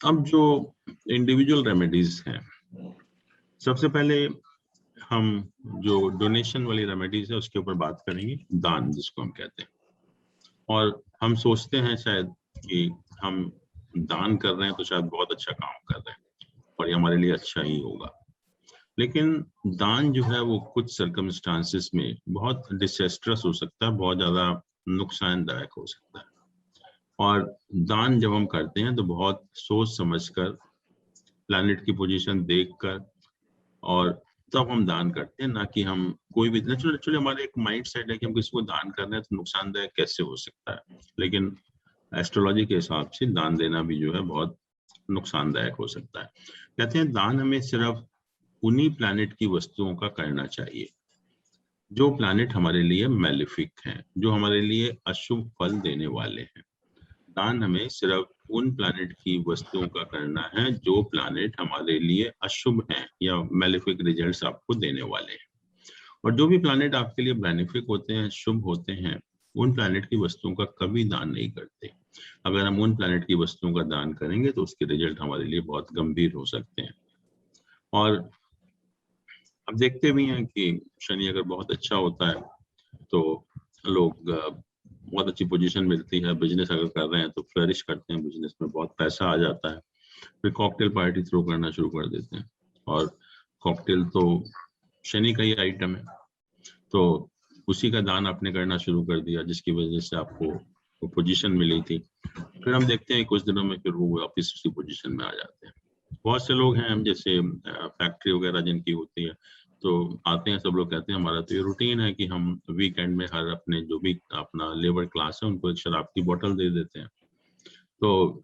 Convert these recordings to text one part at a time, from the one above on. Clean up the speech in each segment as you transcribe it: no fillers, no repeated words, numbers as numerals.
अब जो individual remedies हैं, सबसे पहले हम जो डोनेशन वाली रेमेडीज है उसके ऊपर बात करेंगे, दान जिसको हम कहते हैं। और हम सोचते हैं शायद कि हम दान कर रहे हैं तो शायद बहुत अच्छा काम कर रहे हैं और ये हमारे लिए अच्छा ही होगा, लेकिन दान जो है वो कुछ सर्कमस्टांसिस में बहुत डिसेस्ट्रस हो सकता है, बहुत ज्यादा नुकसानदायक हो सकता है। और दान जब हम करते हैं तो बहुत सोच समझकर, प्लैनेट की पोजीशन देखकर, और तब हम दान करते हैं, ना कि हम कोई भी नेचुरली हमारे एक माइंड सेट है कि हम किसी को दान कर रहे हैं तो नुकसानदायक कैसे हो सकता है, लेकिन एस्ट्रोलॉजी के हिसाब से दान देना भी जो है बहुत नुकसानदायक हो सकता है। कहते हैं दान हमें सिर्फ उन्हीं प्लैनेट की वस्तुओं का करना चाहिए जो प्लैनेट हमारे लिए मैलिफिक हैं, जो हमारे लिए अशुभ फल देने वाले हैं। दान हमें सिर्फ उन प्लैनेट की वस्तुओं का करना है जो प्लैनेट हमारे लिए अशुभ हैं या मैलिफिक रिजल्ट्स आपको देने वाले हैं। और जो भी प्लैनेट आपके लिए बेनिफिक होते हैं, शुभ होते हैं, उन प्लैनेट की वस्तुओं का कभी दान नहीं करते। अगर हम उन प्लैनेट की वस्तुओं का दान करेंगे तो उसके रिजल्ट हमारे लिए बहुत गंभीर हो सकते हैं। और अब देखते भी हैं कि शनि अगर बहुत अच्छा होता है तो लोग बहुत अच्छी पोजीशन मिलती है, बिजनेस अगर कर रहे हैं तो फ्लरिश करते हैं, बिजनेस में बहुत पैसा आ जाता है, फिर कॉकटेल पार्टी थ्रो करना शुरू कर देते हैं। और कॉकटेल तो शनि का ही आइटम है, तो उसी का दान आपने करना शुरू कर दिया जिसकी वजह से आपको वो पोजीशन मिली थी। फिर हम देखते हैं कुछ दिनों में फिर वो वापस उसी पोजीशन में आ जाते हैं। बहुत से लोग हैं जैसे फैक्ट्री वगैरह जिनकी होती है, तो आते हैं, सब लोग कहते हैं हमारा तो ये रूटीन है कि हम वीकेंड में हर अपने जो भी अपना लेबर क्लास है उनको एक शराब की बोतल दे देते हैं। तो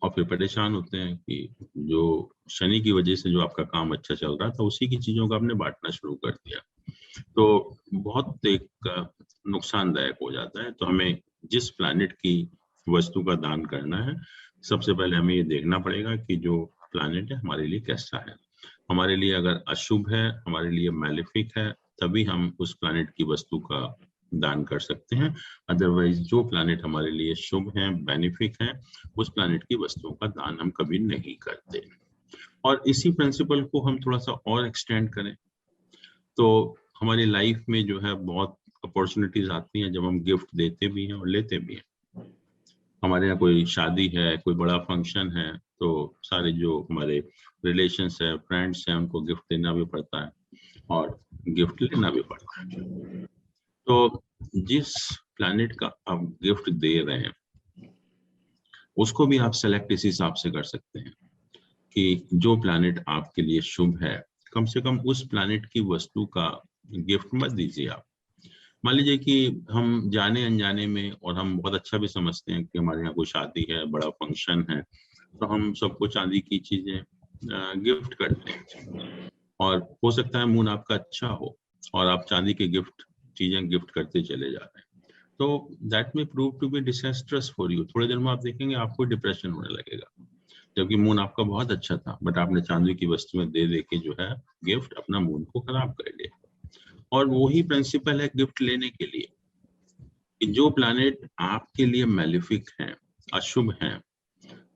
और फिर परेशान होते हैं कि जो शनि की वजह से जो आपका काम अच्छा चल रहा था उसी की चीजों का आपने बांटना शुरू कर दिया, तो बहुत एक नुकसानदायक हो जाता है। तो हमें जिस प्लैनेट की वस्तु का दान करना है, सबसे पहले हमें ये देखना पड़ेगा कि जो प्लैनेट है हमारे लिए कैसा है। हमारे लिए अगर अशुभ है, हमारे लिए मैलिफिक है, तभी हम उस प्लैनेट की वस्तु का दान कर सकते हैं। अदरवाइज जो प्लैनेट हमारे लिए शुभ है, बेनिफिक है, उस प्लैनेट की वस्तुओं का दान हम कभी नहीं करते। और इसी प्रिंसिपल को हम थोड़ा सा और एक्सटेंड करें तो हमारी लाइफ में जो है बहुत अपॉर्चुनिटीज आती हैं जब हम गिफ्ट देते भी हैं और लेते भी हैं। हमारे यहाँ कोई शादी है, कोई बड़ा फंक्शन है, तो सारे जो हमारे रिलेशंस है, फ्रेंड्स हैं, उनको गिफ्ट देना भी पड़ता है और गिफ्ट लेना भी पड़ता है। तो जिस प्लैनेट का आप गिफ्ट दे रहे हैं उसको भी आप सेलेक्ट इस हिसाब से कर सकते हैं कि जो प्लैनेट आपके लिए शुभ है, कम से कम उस प्लैनेट की वस्तु का गिफ्ट मत दीजिए आप। मान लीजिए कि हम जाने अनजाने में, और हम बहुत अच्छा भी समझते हैं कि हमारे यहाँ कोई शादी है, बड़ा फंक्शन है, तो हम सबको चांदी की चीजें गिफ्ट करते हैं। और हो सकता है मूड आपका अच्छा हो और आप चांदी के गिफ्ट चीजें गिफ्ट करते चले जा रहे हैं, तो that may prove to be disastrous for you. थोड़े दिन में आप देखेंगे आपको डिप्रेशन होने लगेगा, जबकि मूड आपका बहुत अच्छा था, बट आपने चांदी की वस्तुएं दे दे के जो है गिफ्ट अपना मूड को खराब कर लिया। और वही प्रिंसिपल है गिफ्ट लेने के लिए कि जो प्लैनेट आपके लिए मैलिफिक है, अशुभ है,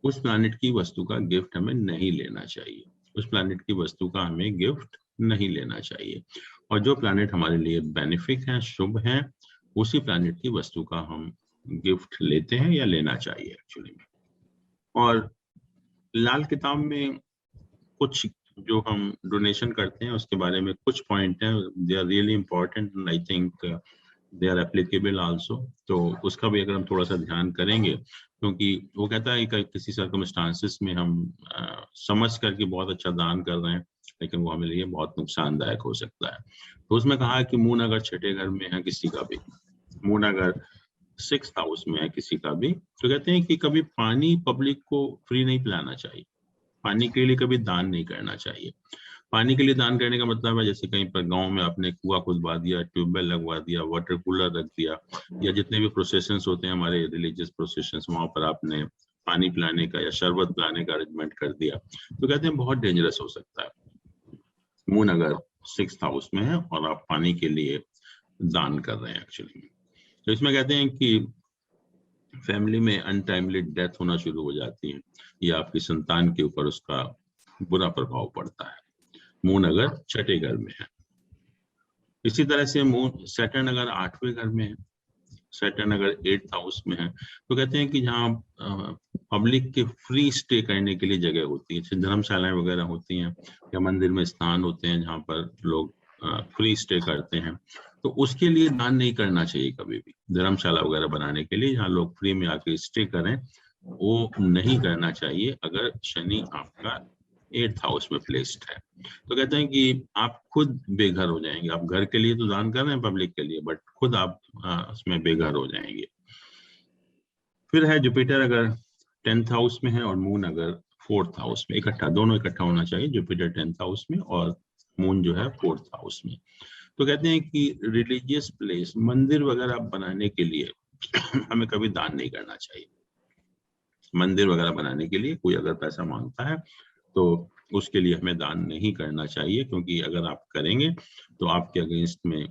उस प्लैनेट की वस्तु का गिफ्ट हमें नहीं लेना चाहिए। उस प्लैनेट की वस्तु का हमें गिफ्ट नहीं लेना चाहिए। और जो प्लैनेट हमारे लिए बेनिफिक है, शुभ है, उसी प्लैनेट की वस्तु का हम गिफ्ट लेते हैं या लेना चाहिए एक्चुअली में। और लाल किताब में कुछ जो हम डोनेशन करते हैं उसके बारे में कुछ पॉइंट हैं, they are really important and I think they are applicable also. तो उसका भी अगर हम थोड़ा सा ध्यान करेंगे, क्योंकि वो कहता है कि किसी सर्कमस्टांसिस में हम समझ करके बहुत अच्छा दान कर रहे हैं, लेकिन वो हमारे लिए बहुत नुकसानदायक हो सकता है। तो उसमें कहा है कि मून अगर छठे घर में है किसी का भी, मून अगर 6th हाउस में है किसी का भी, तो कहते हैं कि कभी पानी पब्लिक को फ्री नहीं पिलाना चाहिए, पानी के लिए कभी दान नहीं करना चाहिए। पानी के लिए दान करने का मतलब है जैसे कहीं पर गांव में आपने कुआं खुदवा दिया, ट्यूबवेल लगवा दिया, वाटर कूलर रख दिया, या जितने भी प्रोसेशंस होते हैं हमारे रिलीजियस प्रोसेशंस, वहां पर आपने पानी पिलाने का या शरबत पिलाने का अरेंजमेंट कर दिया, तो कहते हैं बहुत डेंजरस हो सकता है। मून अगर 6th हाउस में है और आप पानी के लिए दान कर रहे हैं एक्चुअली। तो इसमें कहते हैं कि फैमिली में अनटाइमली डेथ होना शुरू हो जाती है, या आपकी संतान के ऊपर उसका बुरा प्रभाव पड़ता है, मून अगर छठे घर में है। इसी तरह से मून सैटर्न अगर 8वें घर में है, सैटर्न अगर 8th हाउस में है, तो कहते हैं कि जहाँ पब्लिक के फ्री स्टे करने के लिए जगह होती है, जैसे धर्मशालाएं वगैरह होती हैं या मंदिर में स्थान होते हैं जहाँ पर लोग फ्री स्टे करते हैं, तो उसके लिए दान नहीं करना चाहिए कभी भी। धर्मशाला वगैरह बनाने के लिए जहाँ लोग फ्री में आके स्टे करें, वो नहीं करना चाहिए अगर शनि आपका 8th हाउस में प्लेस्ड है। तो कहते हैं कि आप खुद बेघर हो जाएंगे। आप घर के लिए तो दान कर रहे हैं पब्लिक के लिए, बट खुद आप उसमें बेघर हो जाएंगे। फिर है जुपिटर अगर 10th हाउस में है और मून अगर 4th हाउस में, इकट्ठा, दोनों इकट्ठा होना चाहिए, जुपिटर 10th हाउस में और मून जो है 4th हाउस में। तो कहते हैं कि रिलीजियस प्लेस, मंदिर वगैरह बनाने के लिए हमें कभी दान नहीं करना चाहिए। मंदिर वगैरह बनाने के लिए कोई अगर पैसा मांगता है तो उसके लिए हमें दान नहीं करना चाहिए, क्योंकि अगर आप करेंगे तो आपके अगेंस्ट में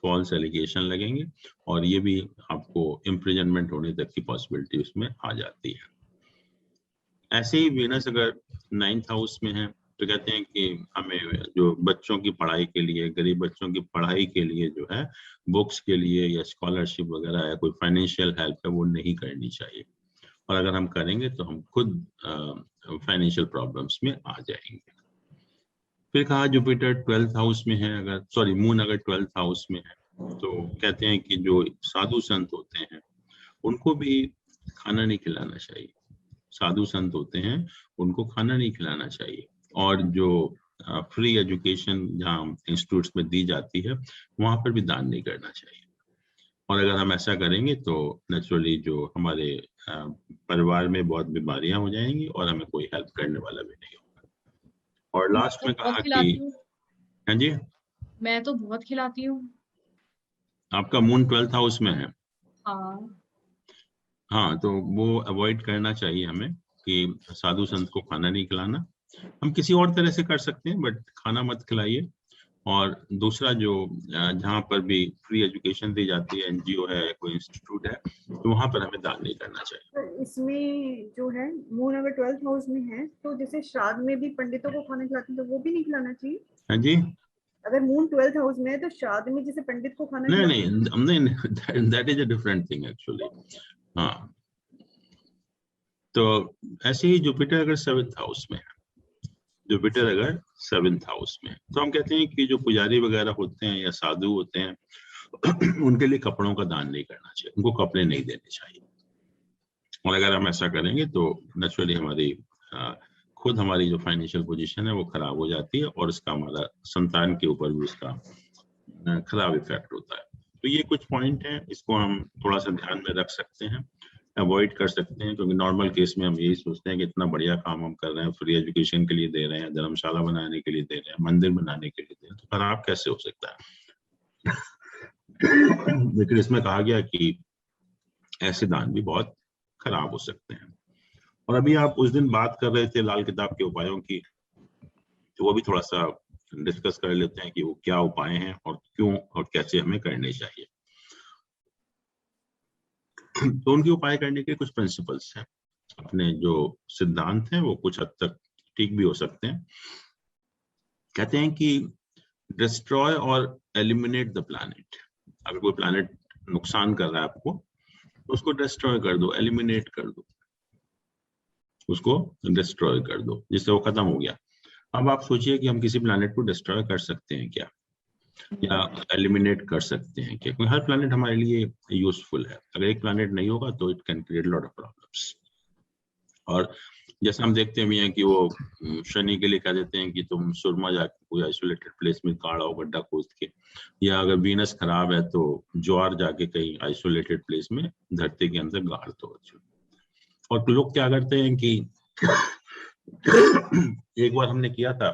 फॉल्स एलिगेशन लगेंगे और ये भी आपको इम्प्रिजनमेंट होने तक की पॉसिबिलिटी उसमें आ जाती है। ऐसे ही वीनस अगर 9th हाउस में है तो कहते हैं कि हमें जो बच्चों की पढ़ाई के लिए, गरीब बच्चों की पढ़ाई के लिए जो है, बुक्स के लिए या स्कॉलरशिप वगैरह या कोई फाइनेंशियल हेल्प है वो नहीं करनी चाहिए। और अगर हम करेंगे तो हम खुद फाइनेंशियल प्रॉब्लम्स में आ जाएंगे। फिर कहा जुपिटर 12th हाउस में है अगर, सॉरी, मून अगर 12th हाउस में है तो कहते हैं कि जो साधु संत होते हैं उनको भी खाना नहीं खिलाना चाहिए। साधु संत होते हैं उनको खाना नहीं खिलाना चाहिए। और जो फ्री एजुकेशन जहाँ इंस्टीट्यूट्स में दी जाती है वहां पर भी दान नहीं करना चाहिए। और अगर हम ऐसा करेंगे तो नेचुरली जो हमारे परिवार में बहुत बीमारियां हो जाएंगी और हमें कोई हेल्प करने वाला भी नहीं होगा। और मैं लास्ट तो में बहुत कहा कि, खिलाती हूँ। हाँ जी, मैं तो बहुत खिलाती हूँ। आपका मून 12th हाउस में है। हाँ। हाँ, तो वो अवॉइड करना चाहिए हमें कि साधु संत को खाना नहीं खिलाना। हम किसी और तरह से कर सकते हैं बट खाना मत खिलाइए। और दूसरा जो जहाँ पर भी फ्री एजुकेशन दी जाती है, एनजीओ है, कोई इंस्टीट्यूट है, तो वहां पर हमें दान नहीं करना चाहिए। तो इसमें जो है मून अगर 12th हाउस में है तो जैसे श्राद्ध में भी पंडितों को खाना खिलाते हैं तो वो भी नहीं खिलाना चाहिए। हाँ जी, अगर मून 12th हाउस में है तो श्राद्ध में जैसे पंडित को खाना नहीं खिलाते नहीं नहीं, that is a different thing actually. हाँ, तो ऐसे ही जुपिटर अगर 7th हाउस में है, जुपिटर अगर 7th हाउस में है, तो हम कहते हैं कि जो पुजारी वगैरह होते हैं या साधु होते हैं उनके लिए कपड़ों का दान नहीं करना चाहिए, उनको कपड़े नहीं देने चाहिए। और अगर हम ऐसा करेंगे तो नेचुरली हमारी खुद हमारी जो फाइनेंशियल पोजीशन है वो खराब हो जाती है और इसका हमारा संतान के ऊपर भी उसका खराब इफेक्ट होता है। तो ये कुछ पॉइंट हैं, इसको हम थोड़ा सा ध्यान में रख सकते हैं, अवॉइड कर सकते हैं, क्योंकि नॉर्मल केस में हम यही सोचते हैं कि इतना बढ़िया काम हम कर रहे हैं, फ्री एजुकेशन के लिए दे रहे हैं, धर्मशाला बनाने के लिए दे रहे हैं, मंदिर बनाने के लिए दे रहे हैं, तो खराब कैसे हो सकता है। लेकिन इसमें कहा गया कि ऐसे दान भी बहुत खराब हो सकते हैं। और अभी आप उस दिन बात कर रहे थे लाल किताब के उपायों की, तो वो भी थोड़ा सा डिस्कस कर लेते हैं कि वो क्या उपाय हैं और क्यों और कैसे हमें करने चाहिए। तो उनके उपाय करने के कुछ प्रिंसिपल्स हैं, अपने जो सिद्धांत हैं वो कुछ हद तक ठीक भी हो सकते हैं। कहते हैं कि डिस्ट्रॉय और एलिमिनेट द प्लैनेट। अगर कोई प्लैनेट नुकसान कर रहा है आपको तो उसको डिस्ट्रॉय कर दो, एलिमिनेट कर दो, उसको डिस्ट्रॉय कर दो, जिससे वो खत्म हो गया। अब आप सोचिए कि हम किसी प्लैनेट को डिस्ट्रॉय कर सकते हैं क्या, या एलिमिनेट कर सकते हैं क्या? क्योंकि हर प्लैनेट हमारे लिए यूजफुल है। अगर एक प्लैनेट नहीं होगा तो it can create lot of problems. और जैसे हम देखते भी हैं कि वो शनि के लिए कह देते हैं कि तुम सुरमा जाके कोई आइसोलेटेड प्लेस में गाड़ो गड्ढा खोद के, या अगर वीनस खराब है तो ज्वार जाके कहीं आइसोलेटेड प्लेस में धरती के अंदर गाड़ दो। और लोग क्या करते हैं कि एक बार हमने किया था,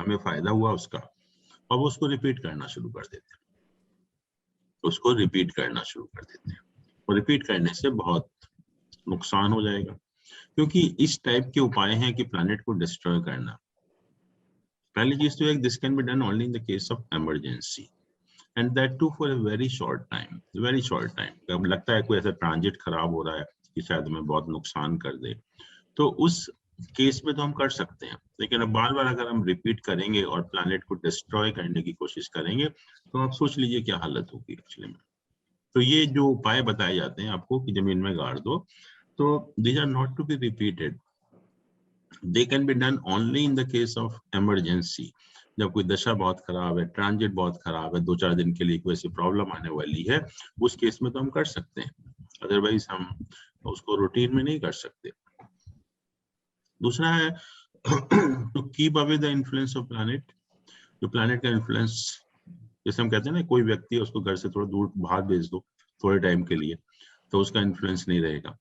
हमें फायदा हुआ उसका, और वो उसको रिपीट करना शुरू कर देते हैं, उसको रिपीट करना शुरू कर देते हैं। और रिपीट करने से बहुत नुकसान हो जाएगा, क्योंकि इस टाइप के उपाय हैं कि प्लैनेट को डिस्ट्रॉय करना। पहली चीज तो है, this can be done only in the case of emergency, and that too for a very short time, very short time. अब लगता है कोई ऐसा ट्रांजिट खराब हो रहा है कि शायद हमें बहुत नुकसान कर दे, तो उस केस में तो हम कर सकते हैं। लेकिन अब बार बार अगर हम रिपीट करेंगे और प्लैनेट को डिस्ट्रॉय करने की कोशिश करेंगे, तो आप सोच लीजिए क्या हालत होगी एक्चुअली में। तो ये जो उपाय बताए जाते हैं आपको कि जमीन में गाड़ दो, तो these are not to be repeated, they can be done only in the case of emergency. जब कोई दशा बहुत खराब है, ट्रांजिट बहुत खराब है, 2-4 दिन के लिए कोई ऐसी प्रॉब्लम आने वाली है, उस केस में तो हम कर सकते हैं, अदरवाइज हम उसको रूटीन में नहीं कर सकते। दूसरा है to keep away the influence of planet. जो प्लैनेट का इन्फ्लुएंस, जैसे हम कहते हैं ना, कोई व्यक्ति है उसको घर से थोड़ा दूर बाहर भेज दो थोड़े टाइम के लिए, तो उसका इन्फ्लुएंस नहीं रहेगा।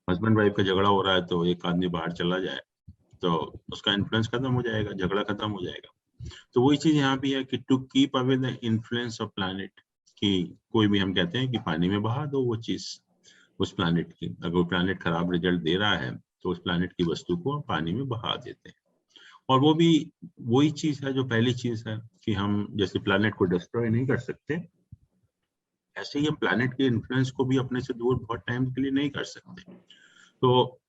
हस्बैंड वाइफ का झगड़ा हो रहा है तो एक आदमी बाहर चला जाए तो उसका इन्फ्लुएंस खत्म हो जाएगा, झगड़ा खत्म हो जाएगा। तो वही चीज यहाँ भी है कि to keep away the influence of planet, कि कोई भी हम कहते हैं कि पानी में बहा दो वो चीज उस प्लैनेट की। अगर वो प्लैनेट खराब रिजल्ट दे रहा है तो उस प्लैनेट की वस्तु को पानी में बहा देते हैं। और वो भी वही चीज है जो पहली चीज है कि हम जैसे प्लैनेट को डिस्ट्रॉय नहीं कर सकते, ऐसे ही हम प्लैनेट के इन्फ्लुएंस को भी अपने से दूर बहुत टाइम के लिए नहीं कर सकते। तो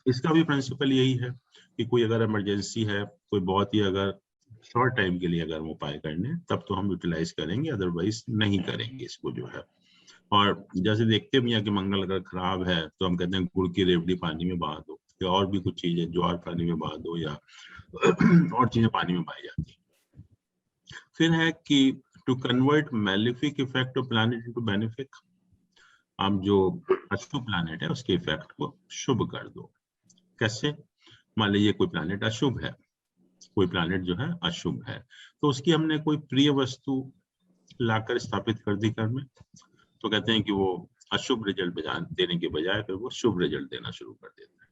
इसका भी प्रिंसिपल यही है कि कोई अगर इमरजेंसी है, कोई बहुत ही अगर शॉर्ट टाइम के लिए अगर हम उपाय करने, तब तो हम यूटिलाइज करेंगे, अदरवाइज नहीं करेंगे इसको जो है। और जैसे देखते भी हैं कि मंगल अगर खराब है तो हम कहते हैं गुड़ की रेवड़ी पानी में बहा दो, या और भी कुछ चीजें ज्वार पानी में बहा दो, या और चीजें पानी में बहाई जाती है। फिर है कि to convert malefic effect of planet into benefic. हम जो अशुभ प्लैनेट है उसके इफेक्ट को शुभ कर दो। कैसे? मान लीजिए कोई प्लैनेट अशुभ है, कोई प्लैनेट जो है अशुभ है, तो उसकी हमने कोई प्रिय वस्तु लाकर स्थापित कर दी घर में, तो कहते हैं कि वो अशुभ रिजल्ट देने के बजाय फिर वो शुभ रिजल्ट देना शुरू कर देता है।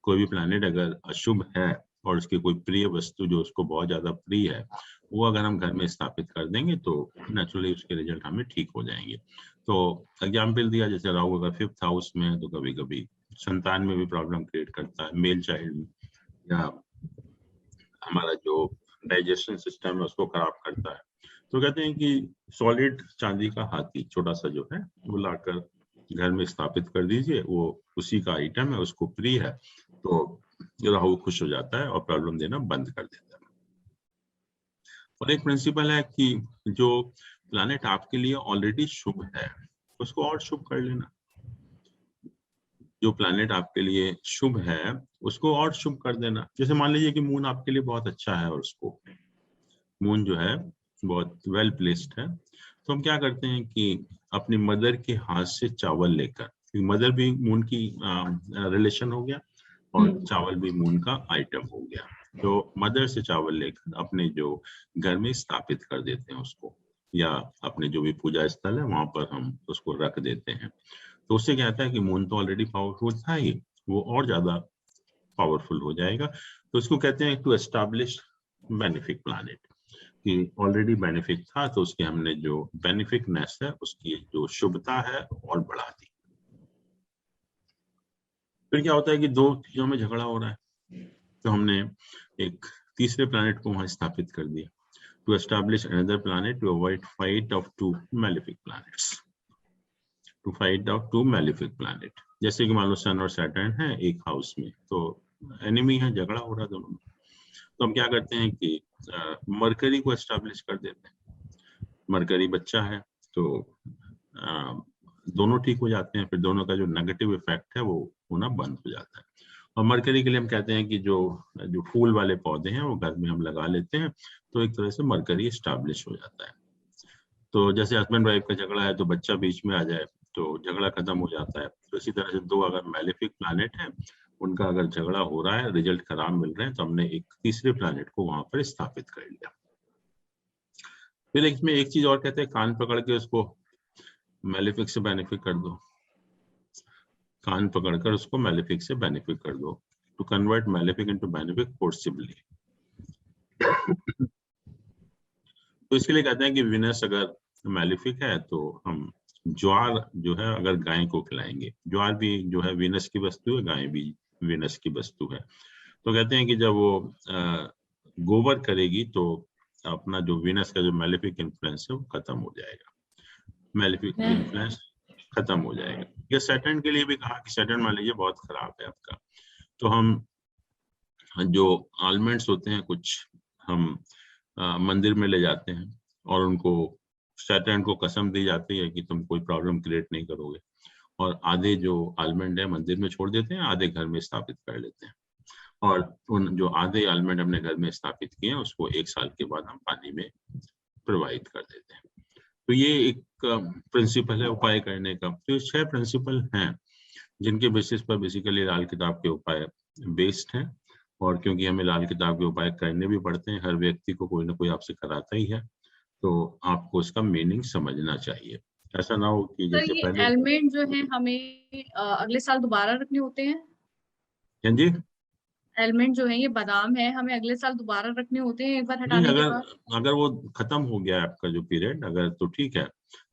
कोई भी प्लैनेट अगर अशुभ है और उसकी कोई प्रिय वस्तु जो उसको बहुत ज्यादा प्रिय है, वो अगर हम घर में स्थापित कर देंगे तो नेचुरली उसके रिजल्ट हमें ठीक हो जाएंगे। तो एग्जाम्पल दिया, जैसे राहु अगर 5th हाउस में है तो कभी कभी संतान में भी प्रॉब्लम क्रिएट करता है, मेल चाइल्ड में, या हमारा जो डाइजेशन सिस्टम है उसको खराब करता है। तो कहते हैं कि सॉलिड चांदी का हाथी छोटा सा जो है वो लाकर घर में स्थापित कर दीजिए, वो उसी का आइटम है, उसको प्रिय है, तो राहु खुश हो जाता है और प्रॉब्लम देना बंद कर देता है। और एक प्रिंसिपल है कि जो प्लैनेट आपके लिए ऑलरेडी शुभ है उसको और शुभ कर लेना। जो प्लैनेट आपके लिए शुभ है उसको और शुभ कर देना। जैसे मान लीजिए कि मून आपके लिए बहुत अच्छा है और उसको मून जो है बहुत वेल प्लेस्ड है, तो हम क्या करते हैं कि अपनी मदर के हाथ से चावल लेकर, मदर भी मून की रिलेशन हो गया और चावल भी मून का आइटम हो गया, तो मदर से चावल लेकर अपने जो घर में स्थापित कर देते हैं उसको, या अपने जो भी पूजा स्थल है वहां पर हम उसको रख देते हैं। तो उससे क्या होता है कि मून तो ऑलरेडी पावरफुल था ही, वो और ज्यादा पावरफुल हो जाएगा। तो इसको कहते हैं टू एस्टैब्लिश बेनिफिक प्लैनेट, कि ऑलरेडी बेनिफिक था तो उसके हमने जो बेनिफिकनेस है उसकी जो शुभता है और बढ़ा दी। फिर क्या होता है कि दो चीजों में झगड़ा हो रहा है तो हमने एक तीसरे प्लैनेट को वहां स्थापित कर दिया, to establish another planet to avoid fight off to malefic planets, to fight off to malefic planet. जैसे कि मान लो सन और सैटर्न है एक हाउस में, तो एनिमी है, झगड़ा हो रहा है दोनों में, तो हम क्या करते हैं कि मरकरी को एस्टैब्लिश कर देते हैं। मरकरी बच्चा है तो दोनों ठीक हो जाते हैं, फिर दोनों का जो नेगेटिव इफेक्ट है वो होना बंद हो जाता है। और मरकरी के लिए हम कहते हैं कि जो जो फूल वाले पौधे हैं वो घर में हम लगा लेते हैं, तो एक तरह से मरकरी एस्टैब्लिश हो जाता है। तो जैसे हस्बैंड वाइफ का झगड़ा है तो बच्चा बीच में आ जाए तो झगड़ा खत्म हो जाता है। तो इसी तरह से दो अगर मैलिफिक प्लैनेट है उनका अगर झगड़ा हो रहा है, रिजल्ट खराब मिल रहे हैं, तो हमने एक तीसरे प्लैनेट को वहां पर स्थापित कर लिया। फिर इसमें एक चीज और कहते हैं, कान पकड़ के उसको मैलिफिक से बेनिफिक कर दो, कान पकड़कर उसको मैलिफिक से बेनिफिक कर दो, to convert malefic into benefic forcibly. तो इसके लिए कहते हैं कि विनस अगर मैलिफिक है तो हम ज्वार जो है अगर गाय को खिलाएंगे, ज्वार भी जो है विनस की वस्तु है, गाय भी विनस की वस्तु है, तो कहते हैं कि जब वो गोबर करेगी तो अपना जो वीनस का जो मैलेफिक इन्फ्लुएंस है वो खत्म हो जाएगा, मैलेफिक इन्फ्लुएंस खत्म हो जाएगा। ये सैटर्न के लिए भी कहा कि सैटर्न मान लीजिए बहुत खराब है आपका, तो हम जो आलमंड्स होते हैं कुछ हम मंदिर में ले जाते हैं और उनको सैटर्न को कसम दी जाती है कि तुम कोई प्रॉब्लम क्रिएट नहीं करोगे, और आधे जो आलमंड है मंदिर में छोड़ देते हैं, आधे घर में स्थापित कर लेते हैं, और उन जो आधे आलमंड अपने घर में स्थापित किए हैं उसको 1 साल के बाद हम पानी में प्रवाहित कर देते हैं। तो ये एक प्रिंसिपल है उपाय करने का। तो ये 6 प्रिंसिपल हैं जिनके बेसिस पर बेसिकली लाल किताब के उपाय बेस्ड हैं, और क्योंकि हमें लाल किताब के उपाय करने भी पड़ते हैं, हर व्यक्ति को कोई ना कोई आपसे कराता ही है, तो आपको इसका मीनिंग समझना चाहिए। ऐसा ना हो कि सर जैसे ये पहले एलिमेंट जो है हमें अगले साल दोबारा रखने होते हैं? हाँ जी, एलिमेंट जो है ये बादाम है, हमें अगले साल दोबारा रखने होते हैं एक बार नहीं हटाने के बाद? अगर वो खत्म हो गया है आपका जो पीरियड, अगर तो ठीक है,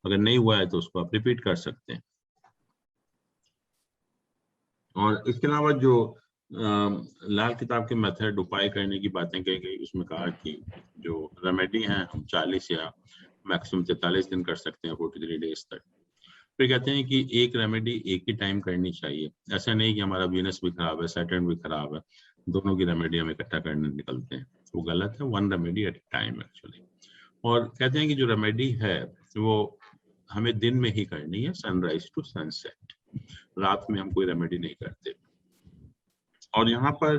अगर नहीं हुआ है तो उसको आप रिपीट कर सकते हैं। और इसके अलावा जो लाल किताब के मेथड उपाय करने की बातें कही गई, उसमें कहा कि जो रेमेडी है हम 40 या मैक्सिमम 43 दिन कर सकते हैं, 43 डेज तक। फिर कहते हैं कि एक रेमेडी एक ही टाइम करनी चाहिए, ऐसा नहीं कि हमारा वीनस भी खराब है, सैटर्न भी खराब है, दोनों की रेमेडी हम इकट्ठा करने निकलते हैं, वो गलत है। 1 रेमेडी एट टाइम एक्चुअली। और कहते हैं कि जो रेमेडी है वो हमें दिन में ही करनी है, सनराइज टू सनसेट, रात में हम कोई रेमेडी नहीं करते। और यहाँ पर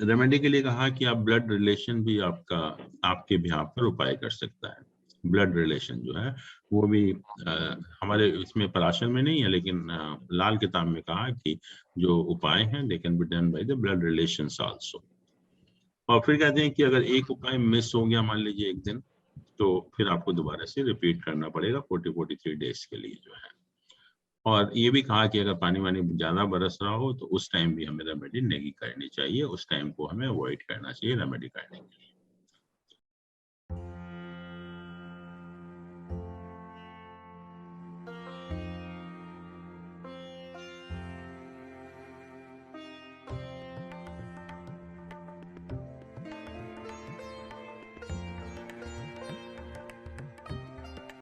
रेमेडी के लिए कहा कि आप ब्लड रिलेशन भी आपके बिहाफ पर उपाय कर सकता है। ब्लड रिलेशन जो है वो भी हमारे इसमें पराशर में नहीं है, लेकिन लाल किताब में कहा कि जो उपाय हैं दे can be done by the blood relations also. और फिर कहते हैं कि अगर एक उपाय मिस हो गया मान लीजिए एक दिन, तो फिर आपको दोबारा से रिपीट करना पड़ेगा 43 डेज के लिए जो है। और ये भी कहा कि अगर पानी वानी ज्यादा बरस रहा हो तो उस टाइम भी हमें रेमेडी नहीं करनी चाहिए, उस टाइम को हमें अवॉइड करना चाहिए रेमेडी करने के लिए।